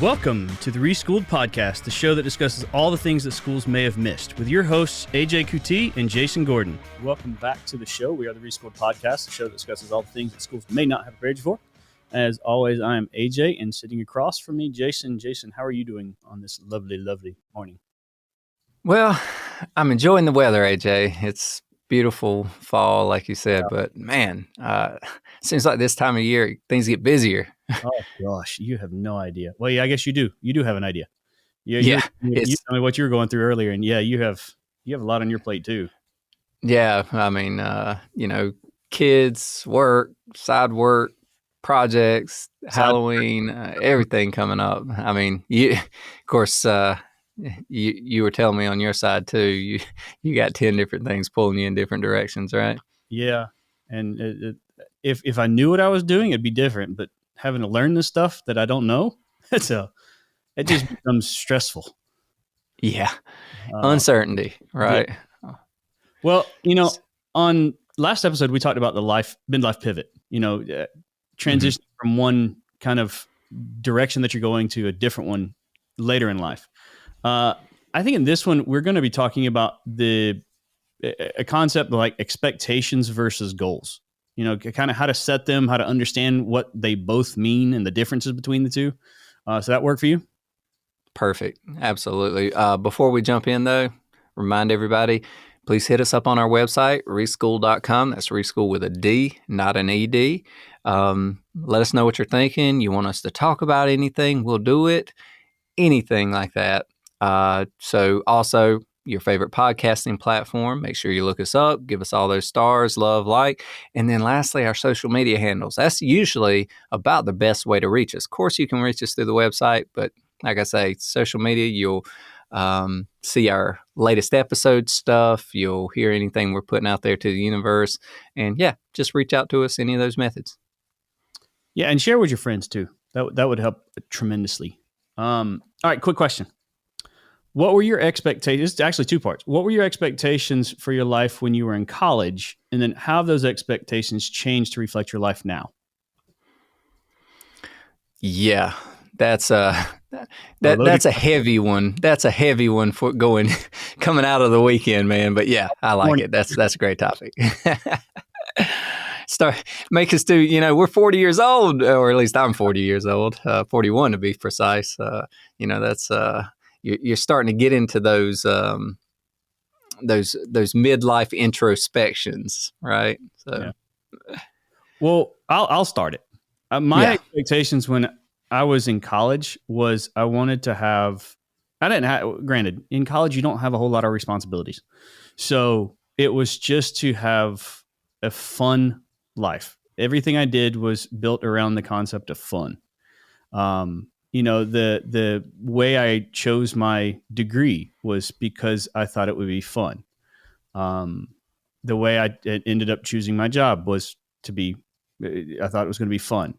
Welcome to the Reschool'd podcast, the show that discusses all the things that schools may have missed, with your hosts, AJ Kuti and Jason Gordon. Welcome back to the show. We are the Reschool'd podcast, the show that discusses all the things that schools may not have prepared you for. As always, I am AJ, and sitting across from me, Jason. Jason, how are you doing on this lovely, lovely morning? Well, I'm enjoying the weather, AJ. It's beautiful fall, like you said, but man, seems like this time of year, things get busier. Oh, gosh, you have no idea. Well, yeah, I guess you do. You do have an idea. You tell me what you were going through earlier, and yeah, you have a lot on your plate too. Yeah, I mean, kids, work, side work, projects, Halloween, everything coming up. I mean, of course, you were telling me on your side too. You got 10 different things pulling you in different directions, right? Yeah, and if I knew what I was doing, it'd be different. But having to learn this stuff that I don't know, it just becomes stressful. Yeah, uncertainty, right? Yeah. Well, on last episode we talked about the midlife pivot. Transition from one kind of direction that you're going to a different one later in life. I think in this one we're going to be talking about a concept like expectations versus goals. Kind of how to set them, how to understand what they both mean and the differences between the two. So that work for you? Perfect. Absolutely. Before we jump in, though, remind everybody, please hit us up on our website, reschool.com. That's Reschool with a D, not an ED. Let us know what you're thinking. You want us to talk about anything, we'll do it. Anything like that. So also, your favorite podcasting platform, make sure you look us up, give us all those stars, love, like. And then lastly, our social media handles. That's usually about the best way to reach us. Of course, you can reach us through the website, but like I say, social media, you'll see our latest episode stuff. You'll hear anything we're putting out there to the universe. And yeah, just reach out to us, any of those methods. Yeah, and share with your friends too. That would help tremendously. All right, quick question. What were your expectations? It's actually two parts. What were your expectations for your life when you were in college? And then how have those expectations changed to reflect your life now? Yeah, that's a heavy one. That's a heavy one for coming out of the weekend, man. But yeah, I like it. That's a great topic. Make us do, we're 40 years old, or at least I'm 40 years old, 41 to be precise. That's, you're starting to get into those midlife introspections, right? So, yeah. Well, I'll start it. My expectations when I was in college was I wanted to have, granted, in college, you don't have a whole lot of responsibilities. So it was just to have a fun life. Everything I did was built around the concept of fun. The way I chose my degree was because I thought it would be fun. The way I ended up choosing my job was I thought it was going to be fun.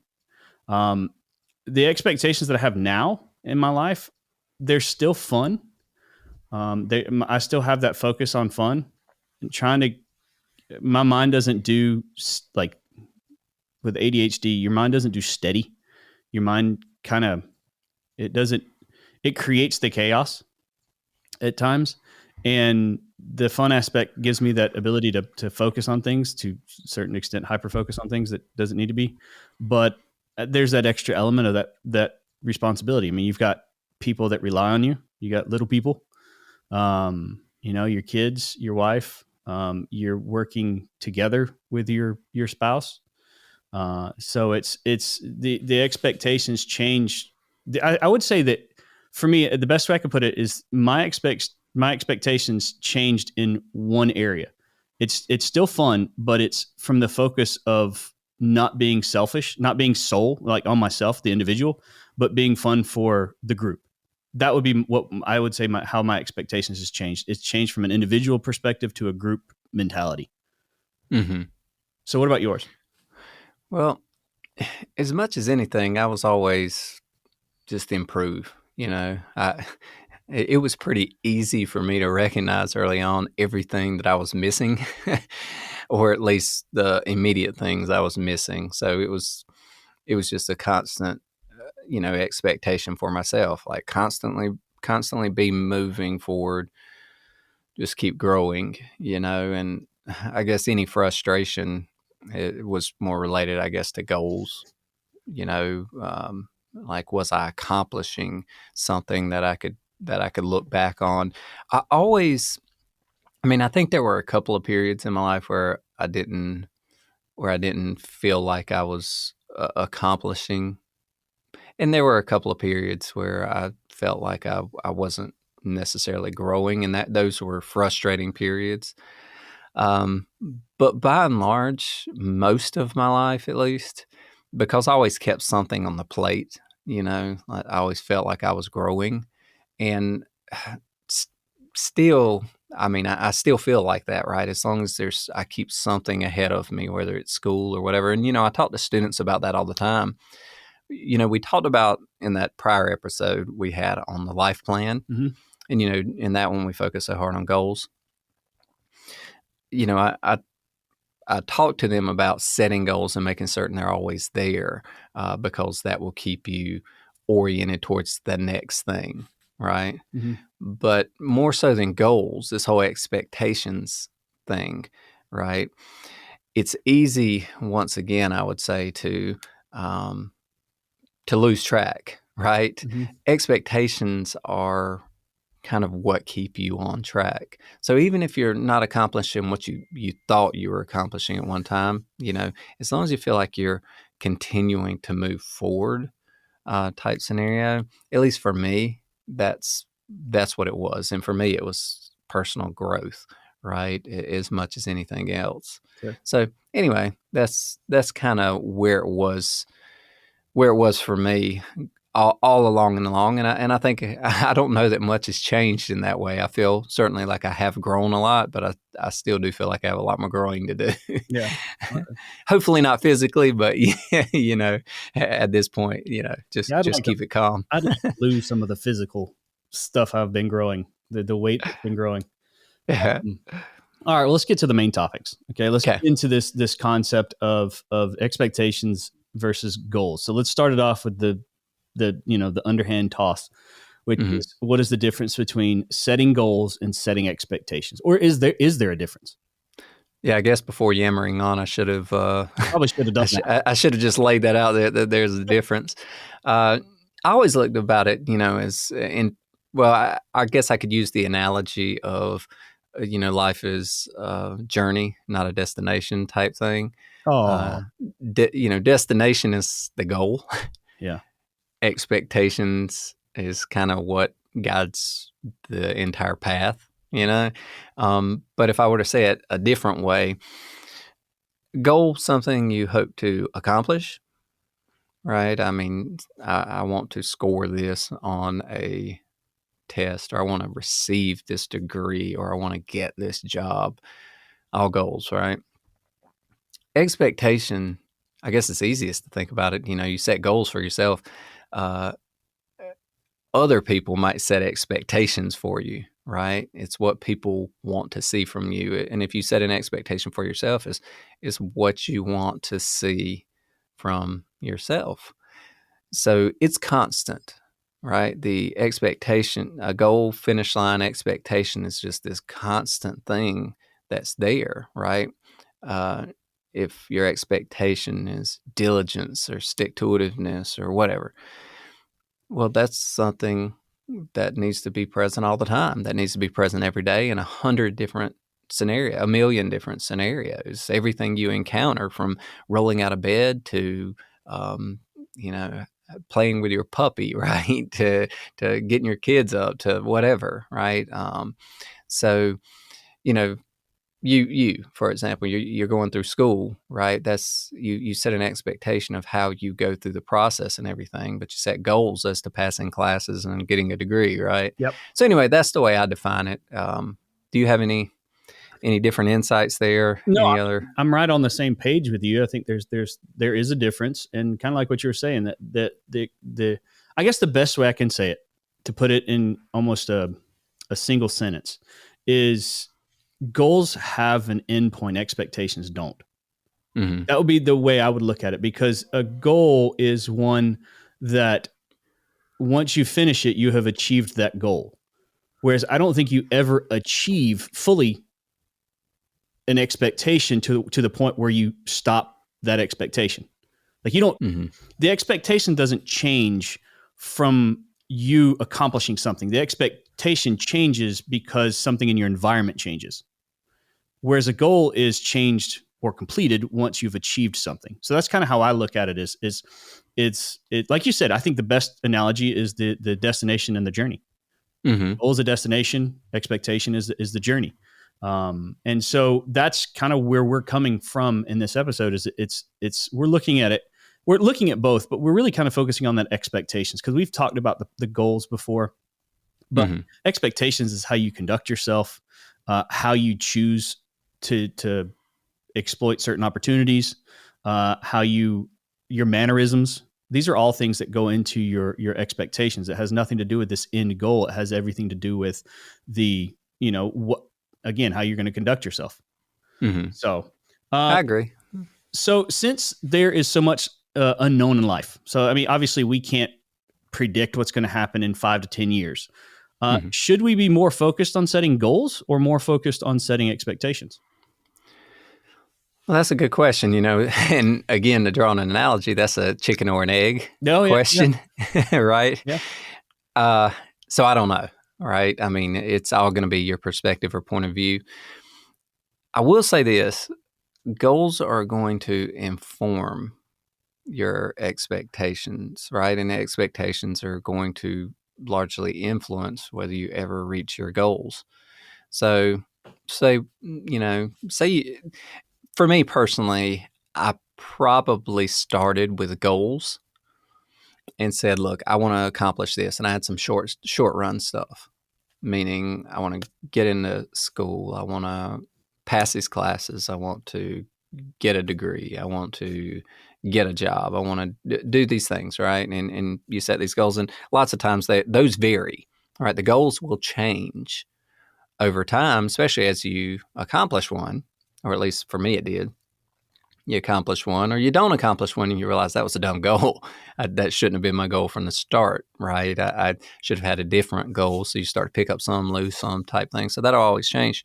The expectations that I have now in my life, they're still fun. I still have that focus on fun and my mind doesn't do like with ADHD, your mind doesn't do steady. Your mind it creates the chaos at times. And the fun aspect gives me that ability to focus on things, to a certain extent, hyper focus on things that doesn't need to be. But there's that extra element of that responsibility. I mean, you've got people that rely on you. You got little people, your kids, your wife, you're working together with your spouse. So it's the expectations change. I would say that for me, the best way I could put it is my expectations changed in one area. It's still fun, but it's from the focus of not being selfish, not being sole, like on myself, the individual, but being fun for the group. That would be what I would say how my expectations has changed. It's changed from an individual perspective to a group mentality. Mm-hmm. So what about yours? Well, as much as anything, I was always just improve. It was pretty easy for me to recognize early on everything that I was missing, or at least the immediate things I was missing. So it was just a constant expectation for myself, like constantly be moving forward, just keep growing, and I guess any frustration, it was more related, I guess, to goals, like, was I accomplishing something that I could look back on? I always, I think there were a couple of periods in my life where I didn't feel like I was accomplishing, and there were a couple of periods where I felt like I wasn't necessarily growing, and that those were frustrating periods. Um, but by and large, most of my life, at least, because I always kept something on the plate, I always felt like I was growing, and s- still, I still feel like that, right? As long as I keep something ahead of me, whether it's school or whatever. And, I talk to students about that all the time. We talked about in that prior episode we had on the life plan. Mm-hmm. And, in that one, we focus so hard on goals. I talk to them about setting goals and making certain they're always there, because that will keep you oriented towards the next thing, right? Mm-hmm. But more so than goals, this whole expectations thing, right? It's easy, once again, I would say, to lose track, right? Mm-hmm. Expectations are kind of what keep you on track. So even if you're not accomplishing what you thought you were accomplishing at one time, as long as you feel like you're continuing to move forward, type scenario, at least for me, that's what it was. And for me, it was personal growth, right? As much as anything else. Sure. So anyway, that's kind of where it was for me all along and along. And I think I don't know that much has changed in that way. I feel certainly like I have grown a lot, but I still do feel like I have a lot more growing to do. Yeah. Okay. Hopefully not physically, but at this point, just Yeah, just keep it calm. I'd like to lose some of the physical stuff I've been growing, the weight that's been growing. Yeah. All right, well, let's get to the main topics. Okay, let's get Okay. into this concept of expectations versus goals. So let's start it off with the underhand toss, which Mhm. is, what is the difference between setting goals and setting expectations, or is there a difference? Yeah, I guess before yammering on, I should have Probably should have done that. I should have just laid that out there that there's a difference. I always looked about it, as in well, I guess I could use the analogy of life is a journey, not a destination type thing. Oh, Uh, destination is the goal. yeah. Expectations is kind of what guides the entire path, but if I were to say it a different way, goal, something you hope to accomplish, right? I want to score this on a test, or I want to receive this degree, or I want to get this job. All goals, right? Expectation, I guess it's easiest to think about it. You set goals for yourself. Uh, Other people might set expectations for you, right? It's what people want to see from you. And if you set an expectation for yourself, is what you want to see from yourself. So it's constant, right? The expectation, a goal, finish line expectation is just this constant thing that's there, right? Uh, if your expectation is diligence or stick to itiveness or whatever, well, that's something that needs to be present all the time. That needs to be present every day in 1 million different scenarios. Everything you encounter, from rolling out of bed to, you know, playing with your puppy, right? To getting your kids up, to whatever, right? So, you know, you for example, you're going through school, right? That's you set an expectation of how you go through the process and everything, but you set goals as to passing classes and getting a degree, right? Yep. So anyway, that's the way I define it. Do you have any different insights there? No, Any other? I'm right on the same page with you. I think there is a difference, and kind of like what you were saying, that the I guess the best way I can say it, to put it in almost a single sentence, is goals have an endpoint, expectations don't. Mm-hmm. That would be the way I would look at it, because a goal is one that once you finish it, you have achieved that goal. Whereas I don't think you ever achieve fully an expectation to the point where you stop that expectation. Like you don't, Mm-hmm. the expectation doesn't change from you accomplishing something. The expectation changes because something in your environment changes. Whereas a goal is changed or completed once you've achieved something. So that's kind of how I look at it is it like you said, I think the best analogy is the destination and the journey. Mm-hmm. Goal is a destination, expectation is the journey. And so that's kind of where we're coming from in this episode is it's we're looking at it. We're looking at both, but we're really kind of focusing on that expectations because we've talked about the goals before, but Mm-hmm. expectations is how you conduct yourself, how you choose to exploit certain opportunities, how your mannerisms. These are all things that go into your expectations. It has nothing to do with this end goal. It has everything to do with the what again how you're going to conduct yourself. Mm-hmm. So, I agree. so since there is so much unknown in life, so I mean, obviously we can't predict what's going to happen in 5 to 10 years. Mm-hmm. Should we be more focused on setting goals or more focused on setting expectations? Well, that's a good question, and again, to draw an analogy, that's a chicken or an egg No, yeah, yeah, question, right? yeah. Uh, so I don't know, right? I mean, it's all going to be your perspective or point of view. I will say this: goals are going to inform your expectations, right? And the expectations are going to largely influence whether you ever reach your goals. So, say for me personally, I probably started with goals and said, "Look, I want to accomplish this," and I had some short run stuff, meaning I want to get into school, I want to pass these classes, I want to get a degree, I want to get a job, I want to do these things, right? And you set these goals, and lots of times those vary. All right, the goals will change over time, especially as you accomplish one, or at least for me, it did. You accomplish one or you don't accomplish one and you realize that was a dumb goal. That shouldn't have been my goal from the start, right? I should have had a different goal. So you start to pick up some, lose some type thing. So that'll always change.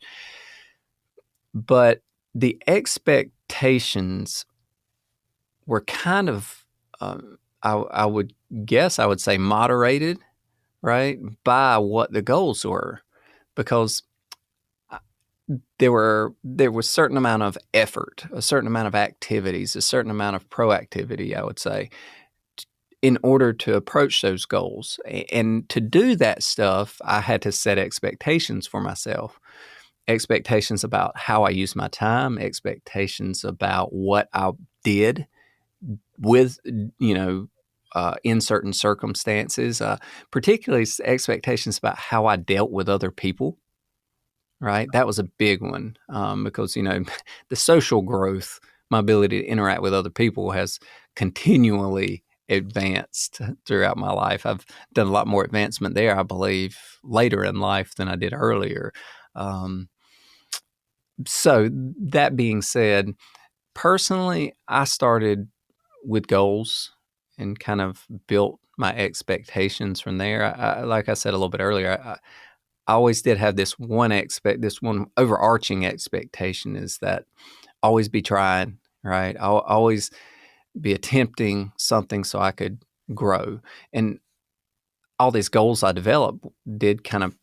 But the expectations were kind of, I would guess, I would say moderated, right, by what the goals were. Because there was a certain amount of effort, a certain amount of activities, a certain amount of proactivity, I would say, in order to approach those goals. And to do that stuff, I had to set expectations for myself. Expectations about how I use my time, expectations about what I did with, in certain circumstances, particularly expectations about how I dealt with other people. Right, that was a big one because the social growth, my ability to interact with other people has continually advanced throughout my life. I've done a lot more advancement there, I believe, later in life than I did earlier. So that being said, personally, I started with goals and kind of built my expectations from there. Like I said a little bit earlier, I always did have this one overarching expectation is that always be trying, right? I'll always be attempting something so I could grow. And all these goals I developed did kind of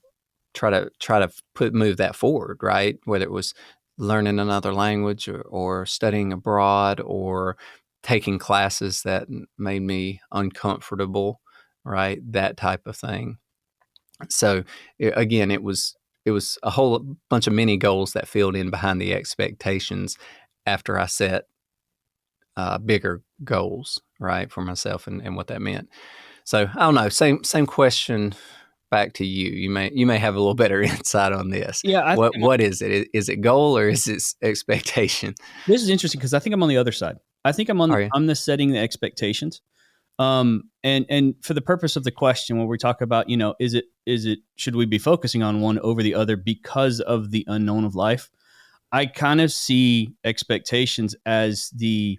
try to move that forward, right? Whether it was learning another language or studying abroad or taking classes that made me uncomfortable, right? That type of thing. So again, it was a whole bunch of mini goals that filled in behind the expectations after I set bigger goals, right, for myself and what that meant. So I don't know. Same question back to you. You may have a little better insight on this. Yeah, I think What is it? Is it goal or is it expectation? this is interesting because I think I'm on the other side. I think Are you? I'm the setting the expectations. And for the purpose of the question, when we talk about, is it should we be focusing on one over the other because of the unknown of life? I kind of see expectations as the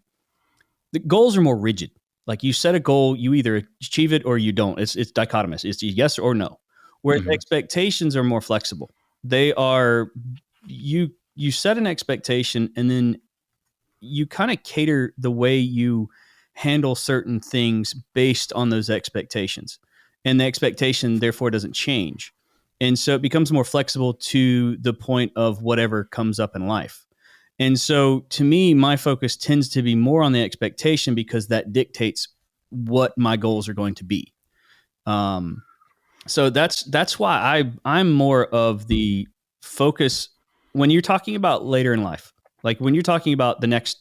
goals are more rigid. Like you set a goal, you either achieve it or you don't. It's dichotomous. It's yes or no. Whereas Mhm. expectations are more flexible. They are you set an expectation and then you kind of cater the way you handle certain things based on those expectations. And the expectation therefore doesn't change. And so it becomes more flexible to the point of whatever comes up in life. And so to me, my focus tends to be more on the expectation because that dictates what my goals are going to be. Um, so that's why I'm more of the focus when you're talking about later in life. Like when you're talking about the next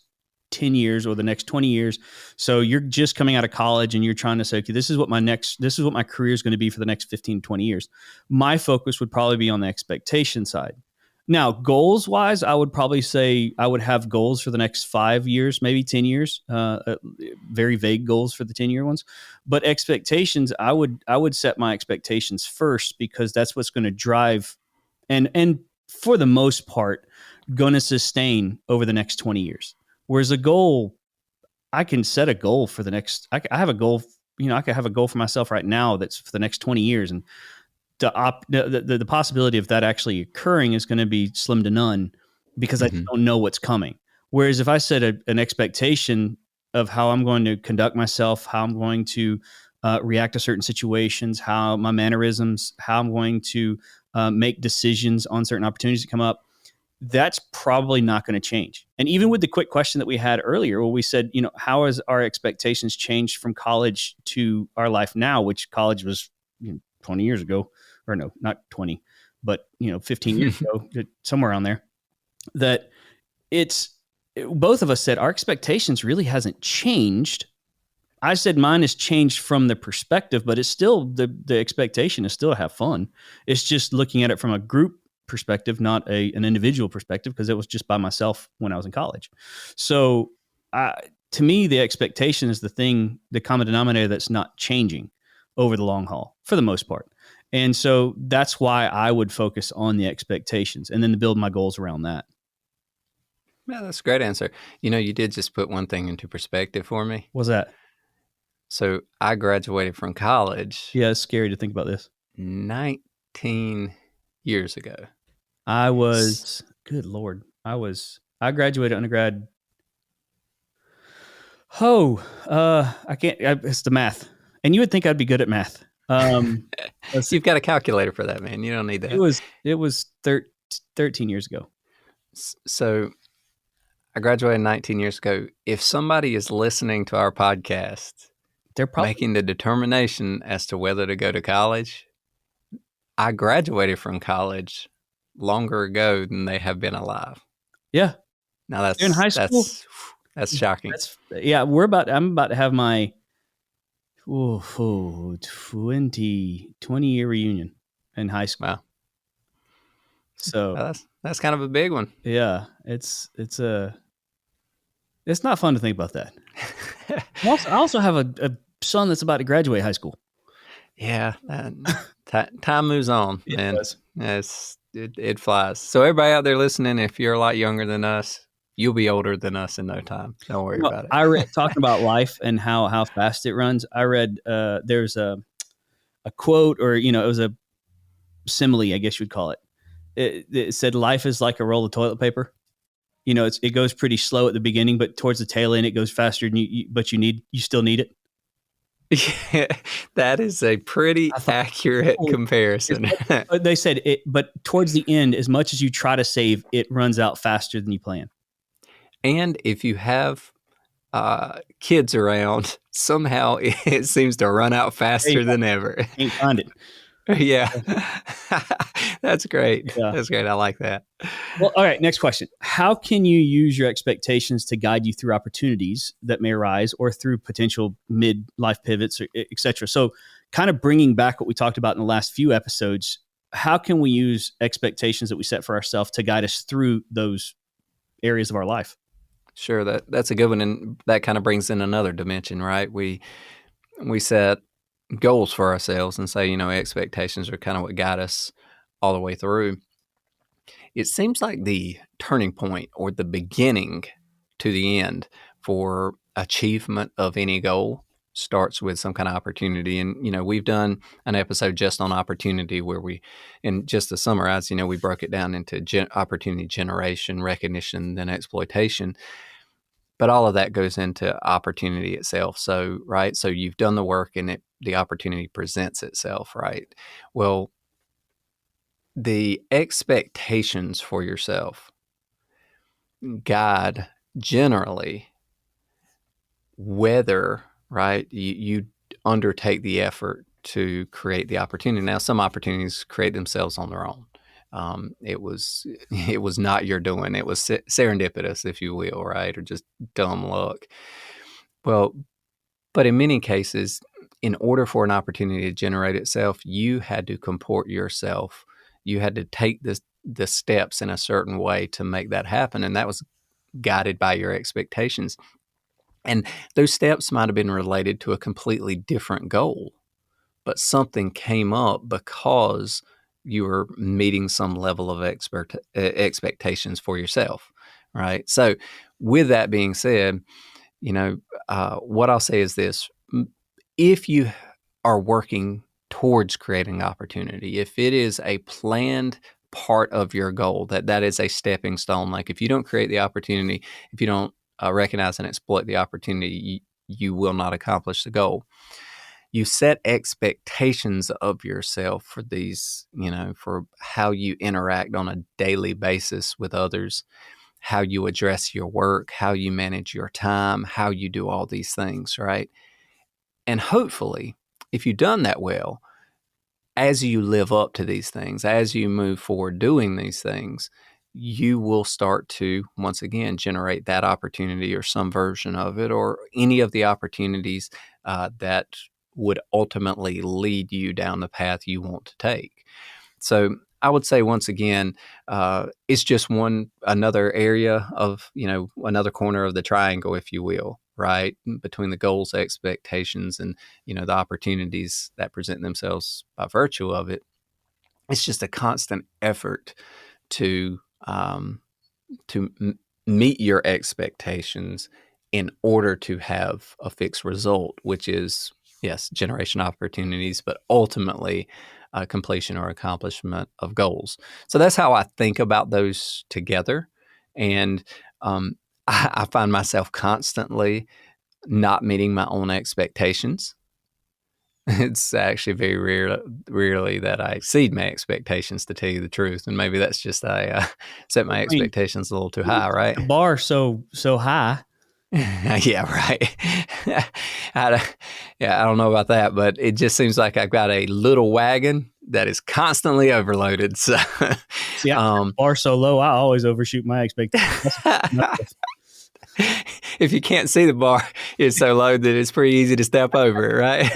10 years or the next 20 years. So you're just coming out of college and you're trying to say, okay, this is what my career is going to be for the next 15, 20 years. My focus would probably be on the expectation side. Now, goals wise, I would probably say I would have goals for the next 5 years, maybe 10 years, very vague goals for the 10-year ones. But expectations, I would set my expectations first because that's what's going to drive and for the most part, going to sustain over the next 20 years. Whereas a goal, I can set a goal for the next, I have a goal, I could have a goal for myself right now that's for the next 20 years. And the possibility of that actually occurring is going to be slim to none because I just Mhm. don't know what's coming. Whereas if I set an expectation of how I'm going to conduct myself, how I'm going to react to certain situations, how my mannerisms, how I'm going to make decisions on certain opportunities that come up, that's probably not going to change. And even with the quick question that we had earlier, where we said, how has our expectations changed from college to our life now, which college was 20 years ago, or no, not 20, but 15 years ago, somewhere around there, that both of us said our expectations really hasn't changed. I said mine has changed from the perspective, but it's still the expectation is still to have fun. It's just looking at it from a group perspective, not an individual perspective, because it was just by myself when I was in college. So to me, the expectation is the common denominator that's not changing over the long haul for the most part. And so that's why I would focus on the expectations and then to build my goals around that. Yeah, that's a great answer. You did just put one thing into perspective for me. What's that? So I graduated from college Yeah, it's scary to think about this. 19 years ago. I S- was, good Lord, I graduated undergrad. I can't, it's the math. And you would think I'd be good at math. Let's see. You've got a calculator for that, man. You don't need It that. was, it was 13 years ago. So I graduated 19 years ago. If somebody is listening to our podcast, They're probably, making the determination as to whether to go to college, I graduated from college longer ago than they have been alive. yeah. Now They're in that's high school. that's that's shocking. Yeah, I'm about to have my 20 year reunion in high school. Wow, So that's kind of a big one. yeah, it's not fun to think about that. I also have a son that's about to graduate high school. Yeah, time moves on, It man. does. It flies. So everybody out there listening, if you're a lot younger than us, you'll be older than us in no time. Don't worry about it. I read talking about life and how fast it runs. I read there's a quote, or it was a simile, I guess you'd call it. It said life is like a roll of toilet paper. It goes pretty slow at the beginning, but towards the tail end it goes faster. And but you still need it. Yeah, that is a pretty I thought, accurate holy, comparison. but they said it, but towards the end, as much as you try to save, it runs out faster than you plan. And if you have kids around, somehow it seems to run out Hey, faster than ever. can't find it. Yeah. That's great. Yeah. That's great. I like that. Well, all right. Next question. How can you use your expectations to guide you through opportunities that may arise or through potential mid-life pivots, or et cetera? So kind of bringing back what we talked about in the last few episodes, how can we use expectations that we set for ourselves to guide us through those areas of our life? Sure, that's a good one, and that kind of brings in another dimension, right? We set goals for ourselves and say, expectations are kind of what guide us all the way through. It seems like the turning point or the beginning to the end for achievement of any goal starts with some kind of opportunity. And, we've done an episode just on opportunity where and just to summarize, we broke it down into opportunity generation, recognition, then exploitation. But all of that goes into opportunity itself. So, right. So you've done the work and the opportunity presents itself, right? Well, the expectations for yourself guide generally whether, right, you undertake the effort to create the opportunity. Now, some opportunities create themselves on their own. It was not your doing. It was serendipitous, if you will, right, or just dumb luck. Well, but in many cases, in order for an opportunity to generate itself, you had to comport yourself. You had to take the steps in a certain way to make that happen, and that was guided by your expectations. And those steps might have been related to a completely different goal, but something came up because you were meeting some level of expectations for yourself, right? So with that being said, what I'll say is this. If you are working towards creating opportunity, if it is a planned part of your goal, that is a stepping stone. Like if you don't create the opportunity, if you don't recognize and exploit the opportunity, you will not accomplish the goal. You set expectations of yourself for these, for how you interact on a daily basis with others, how you address your work, how you manage your time, how you do all these things, right? And hopefully, if you've done that well, as you live up to these things, as you move forward doing these things, you will start to, once again, generate that opportunity or some version of it, or any of the opportunities that would ultimately lead you down the path you want to take. So I would say, once again, it's just another area of, another corner of the triangle, if you will, right? Between the goals, expectations, and, the opportunities that present themselves by virtue of it. It's just a constant effort to meet your expectations in order to have a fixed result, which is, yes, generation opportunities, but ultimately completion or accomplishment of goals. So that's how I think about those together. And I find myself constantly not meeting my own expectations. It's actually very rarely that I exceed my expectations, to tell you the truth. And maybe that's just I set my expectations a little too high, right? The bar so high. Yeah, right. I don't know about that, but it just seems like I've got a little wagon that is constantly overloaded. So, see, bar so low, I always overshoot my expectations. If you can't see the bar, it's so low that it's pretty easy to step over it, right?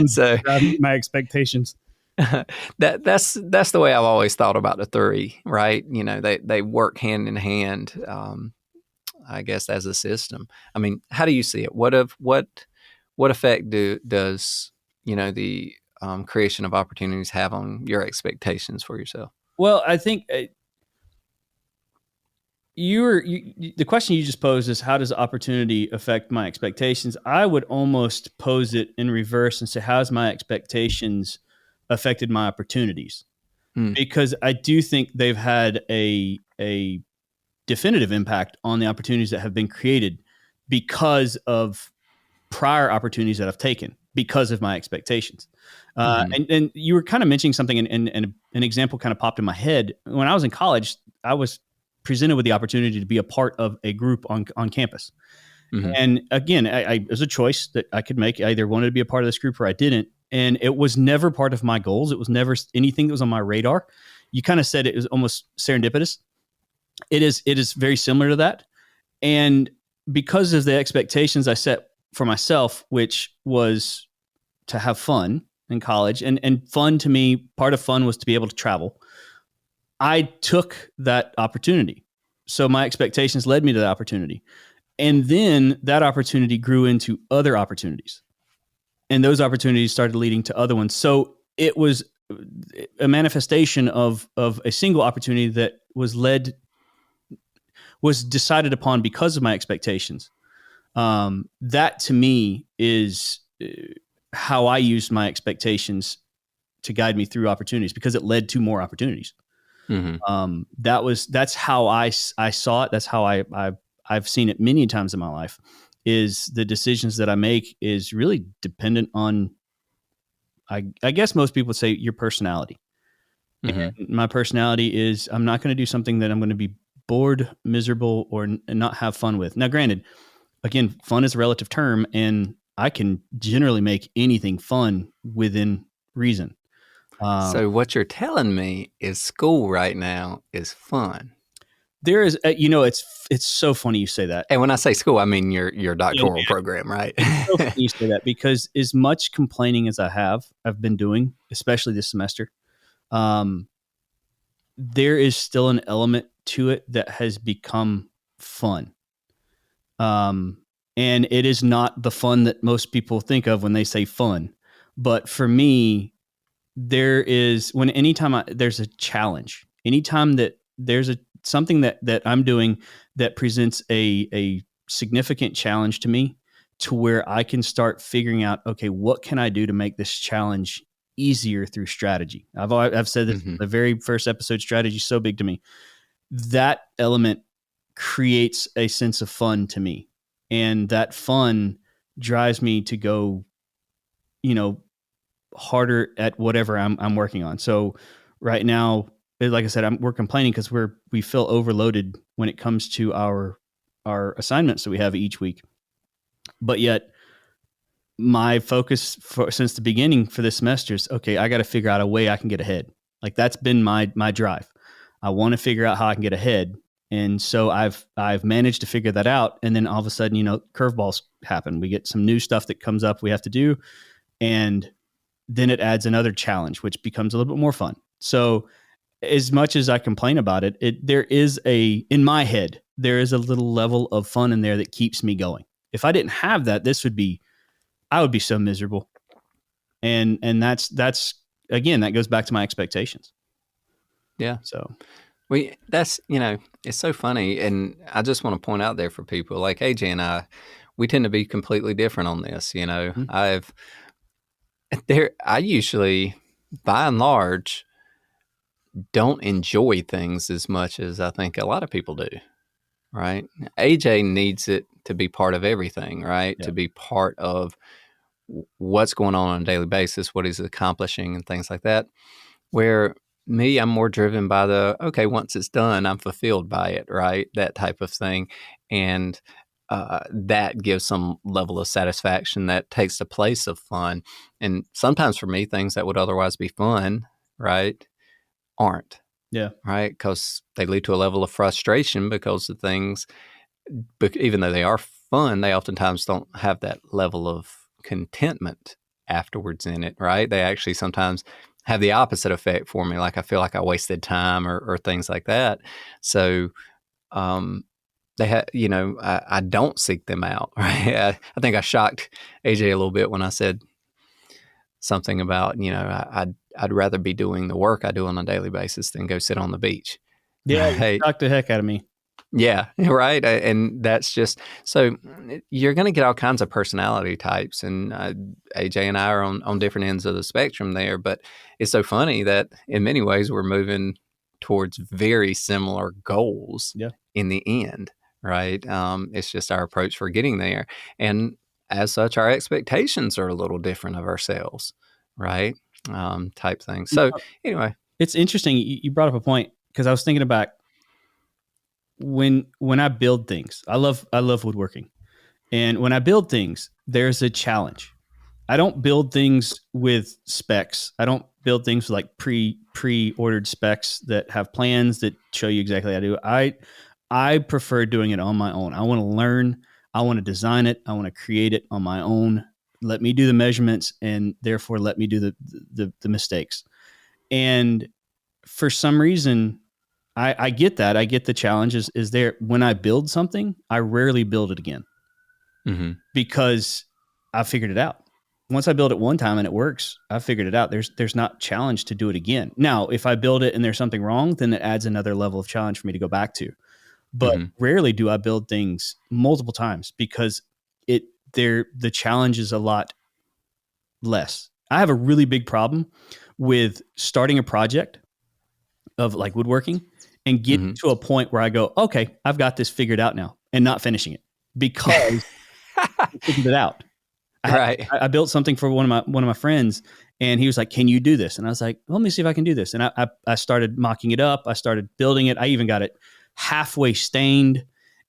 So my expectations. That's the way I've always thought about the three, right? They work hand in hand, I guess, as a system. I mean, how do you see it? What effect does the creation of opportunities have on your expectations for yourself? Well, I think the question you just posed is, how does opportunity affect my expectations? I would almost pose it in reverse and say, how has my expectations affected my opportunities? Because I do think they've had a definitive impact on the opportunities that have been created because of prior opportunities that I've taken because of my expectations. And you were kind of mentioning something, and an example kind of popped in my head. When I was in college, I was presented with the opportunity to be a part of a group on campus. And again, it was a choice that I could make. I either wanted to be a part of this group or I didn't. And it was never part of my goals. It was never anything that was on my radar. You kind of said it was almost serendipitous. It is very similar to that. And because of the expectations I set for myself, which was to have fun in college, and fun to me, part of fun was to be able to travel. I took that opportunity. So my expectations led me to that opportunity. And then that opportunity grew into other opportunities. And those opportunities started leading to other ones. So it was a manifestation of a single opportunity that was decided upon because of my expectations. That to me is how I used my expectations to guide me through opportunities, because it led to more opportunities. That's how I saw it. That's how I've seen it many times in my life. Is the decisions that I make is really dependent on, I guess most people would say, your personality. And my personality is, I'm not going to do something that I'm going to be bored, miserable, or not have fun with. Now, granted, again, fun is a relative term, and I can generally make anything fun within reason. So what you're telling me is school right now is fun. There is, it's so funny you say that. And when I say school, I mean your doctoral program, right? It's so funny you say that, because as much complaining as I've been doing, especially this semester, there is still an element to it that has become fun. And it is not the fun that most people think of when they say fun. But for me, anytime there's a challenge, anytime that there's something that I'm doing that presents a significant challenge to me, to where I can start figuring out, okay, what can I do to make this challenge easier through strategy? I've said this the very first episode, strategy is so big to me. That element creates a sense of fun to me. And that fun drives me to go, harder at whatever I'm working on. So right now, like I said, we're complaining because we feel overloaded when it comes to our assignments that we have each week. But yet my focus since the beginning for this semester is, okay, I got to figure out a way I can get ahead. Like, that's been my drive. I want to figure out how I can get ahead. And so I've managed to figure that out. And then all of a sudden, curveballs happen. We get some new stuff that comes up we have to do. And then it adds another challenge, which becomes a little bit more fun. So as much as I complain about it, in my head, there is a little level of fun in there that keeps me going. If I didn't have that, I would be so miserable. And that's again, that goes back to my expectations. Yeah. So that's, it's so funny. And I just want to point out there for people like AJ and I, we tend to be completely different on this. I usually, by and large, don't enjoy things as much as I think a lot of people do, right? AJ needs it to be part of everything, right? Yeah. To be part of what's going on a daily basis, what he's accomplishing and things like that. Where me, I'm more driven by okay, once it's done, I'm fulfilled by it, right? That type of thing. And that gives some level of satisfaction that takes the place of fun. And sometimes for me, things that would otherwise be fun, right, aren't. Yeah. Right. Because they lead to a level of frustration because the things, even though they are fun, they oftentimes don't have that level of contentment afterwards in it. Right. They actually sometimes have the opposite effect for me. Like I feel like I wasted time or things like that. So, they have, I don't seek them out. Right. I think I shocked AJ a little bit when I said something about, I'd rather be doing the work I do on a daily basis than go sit on the beach. Yeah. Right? You shocked the heck out of me. Yeah. Right. And that's just, so you're going to get all kinds of personality types, and AJ and I are on different ends of the spectrum there, but it's so funny that in many ways we're moving towards very similar goals in the end. Right. It's just our approach for getting there. And as such, our expectations are a little different of ourselves. Right. Type thing. So anyway. It's interesting. You brought up a point, because I was thinking about when I build things. I love woodworking. And when I build things, there's a challenge. I don't build things with specs. I don't build things with like pre-ordered specs that have plans that show you exactly how to do it. I prefer doing it on my own. I want to learn. I want to design it. I want to create it on my own. Let me do the measurements, and therefore let me do the mistakes. And for some reason, I get that. I get the challenge is there. When I build something, I rarely build it again, because I figured it out. Once I build it one time and it works, I figured it out. There's not challenge to do it again. Now, if I build it and there's something wrong, then it adds another level of challenge for me to go back to. But rarely do I build things multiple times, because the challenge is a lot less. I have a really big problem with starting a project of like woodworking and getting to a point where I go, okay, I've got this figured out now, and not finishing it because I figured it out. Right. I built something for one of my friends, and he was like, "Can you do this?" And I was like, "Let me see if I can do this." And I started mocking it up. I started building it. I even got it halfway stained.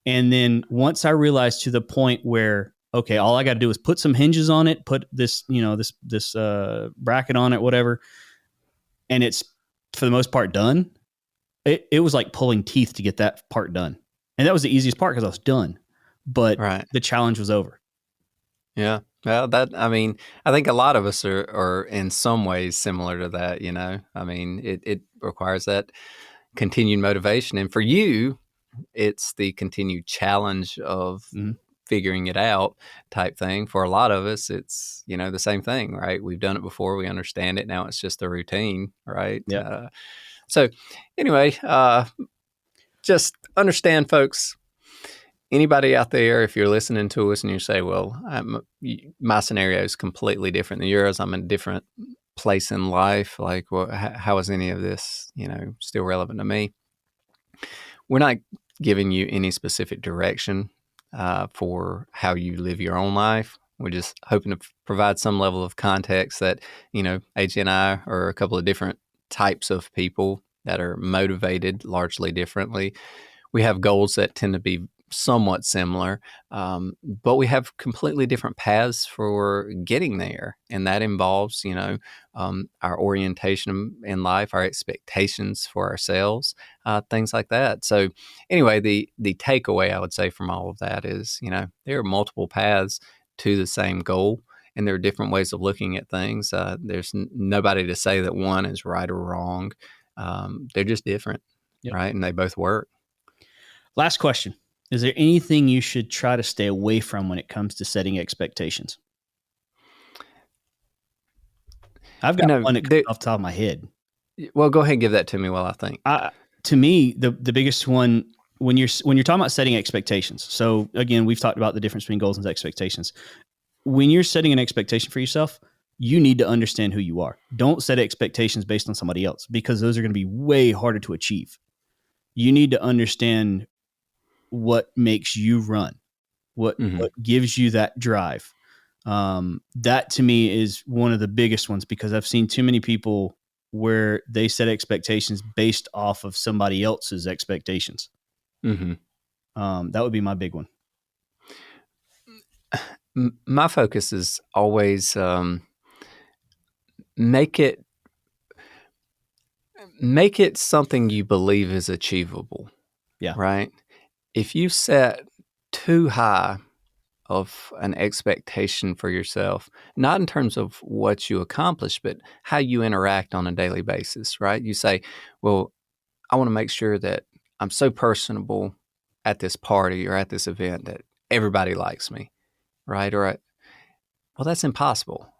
And then once I realized to the point where, okay, all I got to do is put some hinges on it, put this, this bracket on it, whatever, and it's for the most part done. It was like pulling teeth to get that part done, and that was the easiest part because I was done. But the challenge was over. Yeah. Well, I think a lot of us are in some ways similar to that, I mean, it requires that continued motivation. And for you, it's the continued challenge of figuring it out type thing. For a lot of us, it's, the same thing, right? We've done it before. We understand it. Now it's just a routine, right? Yeah. So anyway, just understand, folks, anybody out there, if you're listening to us and you say, well, my scenario is completely different than yours, I'm in a different place in life, like, well, how is any of this, still relevant to me? We're not giving you any specific direction for how you live your own life. We're just hoping to provide some level of context that, AJ and I are a couple of different types of people that are motivated largely differently. We have goals that tend to be somewhat similar, but we have completely different paths for getting there. And that involves, our orientation in life, our expectations for ourselves, things like that. So anyway, the takeaway I would say from all of that is, there are multiple paths to the same goal, and there are different ways of looking at things. There's nobody to say that one is right or wrong. They're just different, right? And they both work. Last question. Is there anything you should try to stay away from when it comes to setting expectations? I've got one that comes off the top of my head. Well, go ahead and give that to me while I think. To me, the biggest one when you're talking about setting expectations. So again, we've talked about the difference between goals and expectations. When you're setting an expectation for yourself, you need to understand who you are. Don't set expectations based on somebody else, because those are going to be way harder to achieve. You need to understand what makes you run, what gives you that drive. That to me is one of the biggest ones, because I've seen too many people where they set expectations based off of somebody else's expectations. That would be my big one. My focus is always make it something you believe is achievable. Yeah. Right. If you set too high of an expectation for yourself, not in terms of what you accomplish, but how you interact on a daily basis, right? You say, well, I want to make sure that I'm so personable at this party or at this event that everybody likes me, right? Well, that's impossible.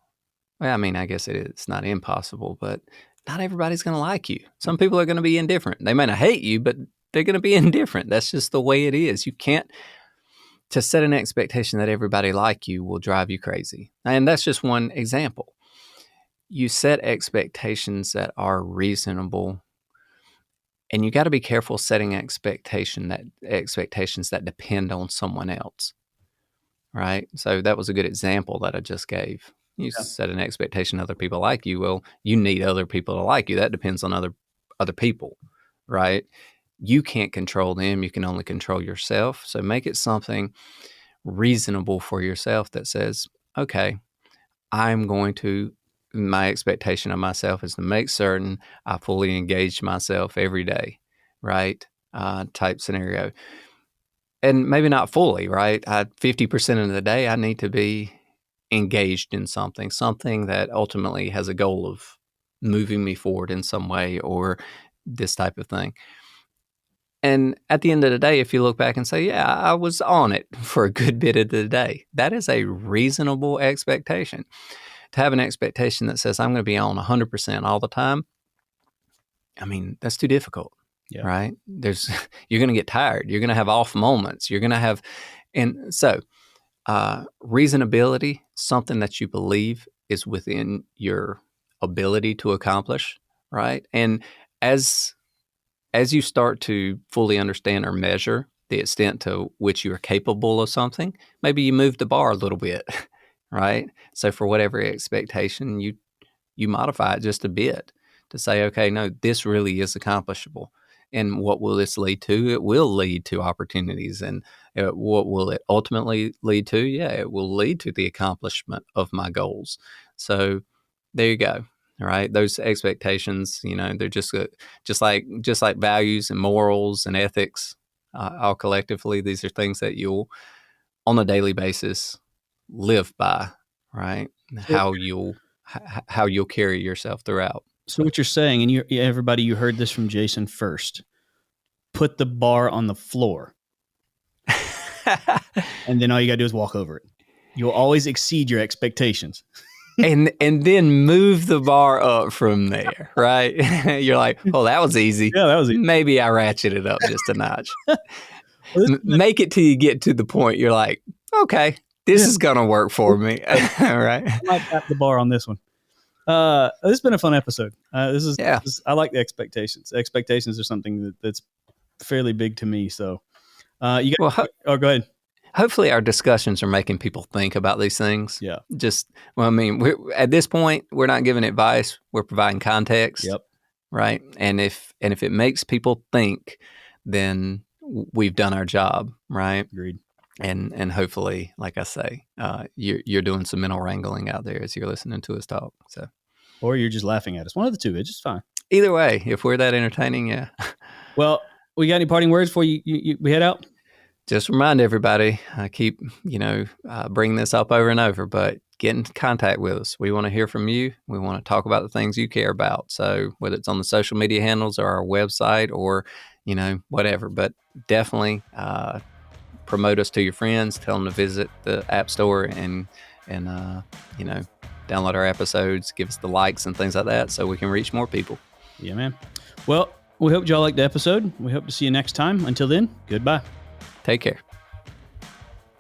Well, I mean, I guess it's not impossible, but not everybody's going to like you. Some people are going to be indifferent. They may not hate you, but they're going to be indifferent. That's just the way it is. You can't, to set an expectation that everybody like you will drive you crazy. And that's just one example. You set expectations that are reasonable, and you got to be careful setting expectations that depend on someone else. Right? So that was a good example that I just gave. You set an expectation other people like you. Well, you need other people to like you. That depends on other people, right? You can't control them. You can only control yourself. So make it something reasonable for yourself that says, okay, my expectation of myself is to make certain I fully engage myself every day, right? Type scenario. And maybe not fully, right? 50% of the day, I need to be engaged in something that ultimately has a goal of moving me forward in some way, or this type of thing. And at the end of the day, if you look back and say, yeah, I was on it for a good bit of the day, that is a reasonable expectation. To have an expectation that says I'm going to be on 100% all the time, I mean, that's too difficult. Yeah. Right? You're going to get tired. You're going to have off moments. You're going to have, and so reasonability, something that you believe is within your ability to accomplish, right? And as you start to fully understand or measure the extent to which you are capable of something, maybe you move the bar a little bit, right? So for whatever expectation, you modify it just a bit to say, okay, no, this really is accomplishable. And what will this lead to? It will lead to opportunities. And what will it ultimately lead to? Yeah, it will lead to the accomplishment of my goals. So there you go. All right. Those expectations, they're just like values and morals and ethics, all collectively, these are things that you'll on a daily basis live by, right? How you'll carry yourself throughout. So what you're saying, and everybody, you heard this from Jason first, put the bar on the floor. And then all you got to do is walk over it. You'll always exceed your expectations. and then move the bar up from there, right? You're like, oh, that was easy. Yeah, that was easy. Maybe I ratchet it up just a notch. Make it till you get to the point you're like, okay, this is going to work for me. All right. I might tap the bar on this one. This has been a fun episode. I like the expectations. Expectations are something that's fairly big to me. So, go ahead. Hopefully our discussions are making people think about these things. Yeah. At this point, we're not giving advice. We're providing context. Yep. Right. And if it makes people think, then we've done our job. Right. Agreed. And hopefully, like I say, you're doing some mental wrangling out there as you're listening to us talk. So, or you're just laughing at us. One of the two. It's just fine. Either way, if we're that entertaining, yeah. Well, we got any parting words before we head out? Just remind everybody. I keep bringing this up over and over, but get in contact with us. We want to hear from you. We want to talk about the things you care about. So whether it's on the social media handles or our website or whatever, but definitely. Promote us to your friends. Tell them to visit the App Store and download our episodes. Give us the likes and things like that, so we can reach more people. Yeah, man. Well, we hope y'all liked the episode. We hope to see you next time. Until then, goodbye. Take care.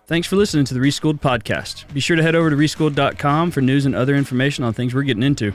Thanks for listening to the Reschool'd podcast. Be sure to head over to reschool'd.com for news and other information on things we're getting into.